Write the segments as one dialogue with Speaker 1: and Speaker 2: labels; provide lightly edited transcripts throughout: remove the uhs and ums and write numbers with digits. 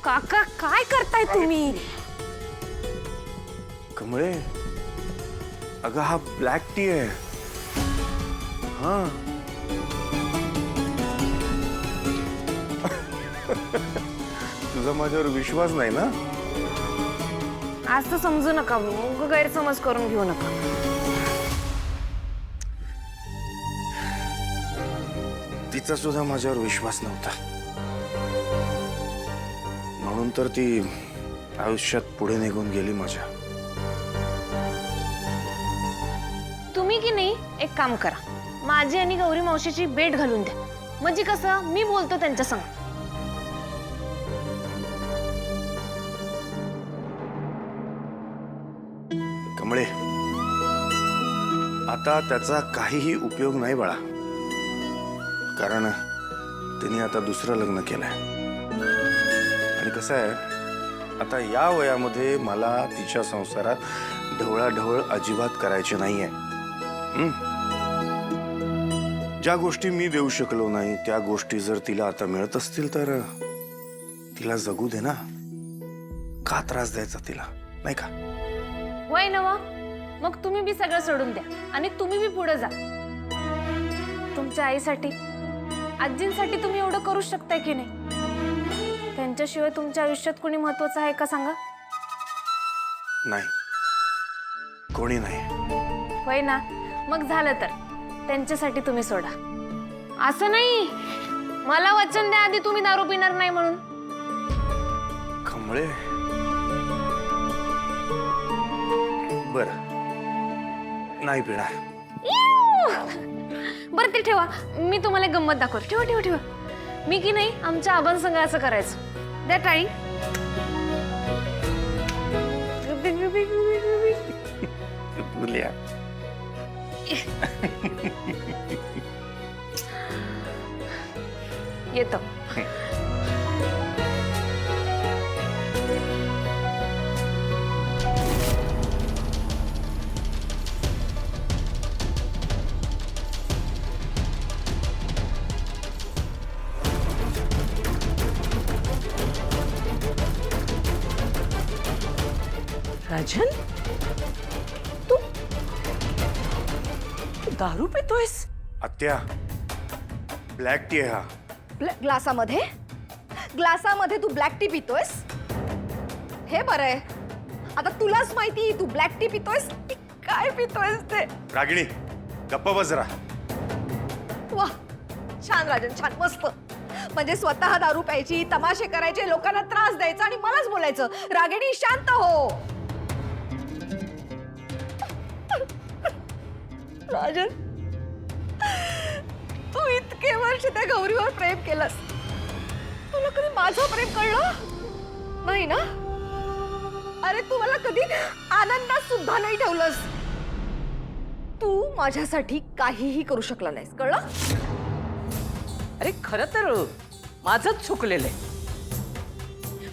Speaker 1: काका काय करताय तुम्ही?
Speaker 2: कमळे, अगं हा ब्लॅक टी आहे. हा तुझा माझ्यावर विश्वास नाही ना?
Speaker 1: आज तर समजू नका, गैरसमज करून घेऊ नका.
Speaker 2: तिचा सुद्धा माझ्यावर विश्वास नव्हता, म्हणून तर ती आयुष्यात पुढे निघून गेली माझ्या.
Speaker 1: तुम्ही की नाही एक काम करा, माझी आणि गौरी मावशीची भेट घालून द्या. म्हणजे कसं मी बोलतो त्यांच्या संग.
Speaker 2: कमळे, आता त्याचा काहीही उपयोग नाही बाळा, कारण तिने आता दुसरं लग्न केलंय. आणि कसं आहे, आता या वयामध्ये मला तिच्या संसारात ढवळाढवळ अजिबात करायची नाहीये. ज्या गोष्टी मी देऊ शकलो नाही त्या गोष्टी जर तिला आता मिळत असतील तर तिला जगू दे ना. का त्रास द्यायचा तिला, नाही का?
Speaker 1: वय नवा, मग तुम्ही बी सगळं सोडून द्या आणि तुम्ही बी पुढे जा. तुमच्या आईसाठी, आजींसाठी तुम्ही एवढं करू शकताय की नाही? त्यांच्याशिवाय तुमच्या आयुष्यात कोणी महत्वाचं आहे का सांगा?
Speaker 2: नाही, कोणी नाही.
Speaker 1: होय ना, मग झालं तर त्यांच्यासाठी तुम्ही सोडा. असं नाही मला वचन द्या आधी तुम्ही दारू पिणार नाही म्हणून.
Speaker 2: कमळे, बर नाही पिणार.
Speaker 1: बरं ते ठेवा, मी तुम्हाला एक गंमत दाखवते. ठेवा ठेवा ठेवा. मी की नाही आमच्या आबांसंग असं करायचं. द्या टाळी.
Speaker 2: मुलिया.
Speaker 1: येतो.
Speaker 3: राजन, तू दारू पितोयस?
Speaker 2: आत्या, ब्लॅक टी आहे हा.
Speaker 4: ग्लासामध्ये ग्लासामध्ये तू ब्लॅक टी पितोयस? हे बरं आहे. आता तुलाच माहिती तू ब्लॅक टी पितोयस की काय पितोयस ते.
Speaker 2: रागिणी, गप्प बस जरा.
Speaker 4: वा, छान राजन, छान, मस्त. म्हणजे स्वतः दारू प्यायची, तमाशे करायचे, लोकांना त्रास द्यायचा आणि मलाच बोलायचं रागिणी शांत हो. राजन, तू इतके वर्ष त्या गौरीवर प्रेम केलंस, तुला कधी माझं प्रेम कळलं नाही ना? अरे तू मला कधी आनंदात सुद्धा नाही ठेवलंस. तू माझ्यासाठी काहीही करू शकला नाहीस, कळलं?
Speaker 3: अरे खरं तर माझंच चुकलेलं आहे.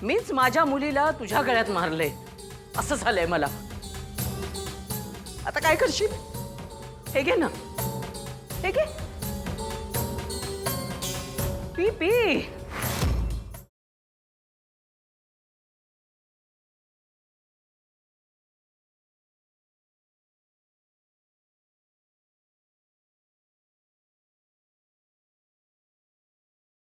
Speaker 3: मीच माझ्या मुलीला तुझ्या गळ्यात मारले, असं झालंय मला. आता काय करशील? हे घे ना, हे घे, पी पी.